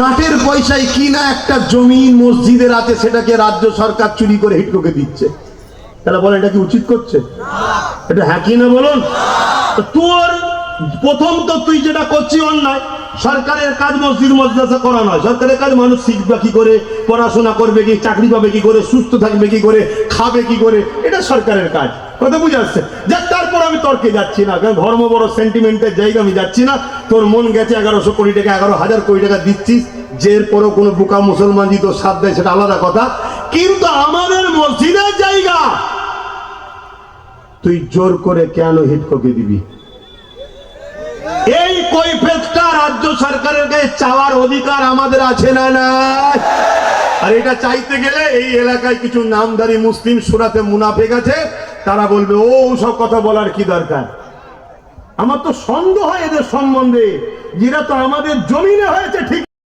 গাঁটের পয়সায় কিনা একটা জমিন মসজিদের আছে, সেটাকে রাজ্য সরকার চুরি করে হিটকোকে দিচ্ছে। তাহলে বলে এটা কি উচিত করছে? এটা হ্যাঁ কি না বলুন? তোর প্রথম তো তুই যেটা করছিস অন্যায়। সরকারের কাজ মসজিদ মাদ্রাসা করা নয়, সরকারের কাজ মানুষ শিখবে কি করে, পড়াশোনা করবে কি, চাকরি পাবে কি করে, সুস্থ থাকবে কি করে, খাবে কি করে, এটা সরকারের কাজ। কথা বুঝে আসছে? যাক, তারপর আমি তর্কে যাচ্ছি না, কারণ ধর্ম বড় সেন্টিমেন্টের জায়গা, আমি যাচ্ছি না। তোর মন গেছে 1100 কোটি টাকা, 11,000 কোটি টাকা দিচ্ছিস, যে এরপরও কোনো বোকা মুসলমান যদি তোর সাথ দেয় সেটা আলাদা কথা, কিন্তু আমাদের মসজিদের জায়গা তুই জোর করে কেন হিটকোকে দিবি? এই কৈফিয়তটা রাজ্য সরকারের কাছে চাওয়ার অধিকার আমাদের আছে না নাই? আর এটা চাইতে গেলে এই এলাকায় কিছু নামধারী মুসলিম সুরাতে মুনাফিক আছে, তারা বলবে ও সব কথা বলার কি দরকার। আমার তো সন্দেহ হয় এদের সম্বন্ধে, যেটা তো আমাদের জমিনে হয়েছে ঠিক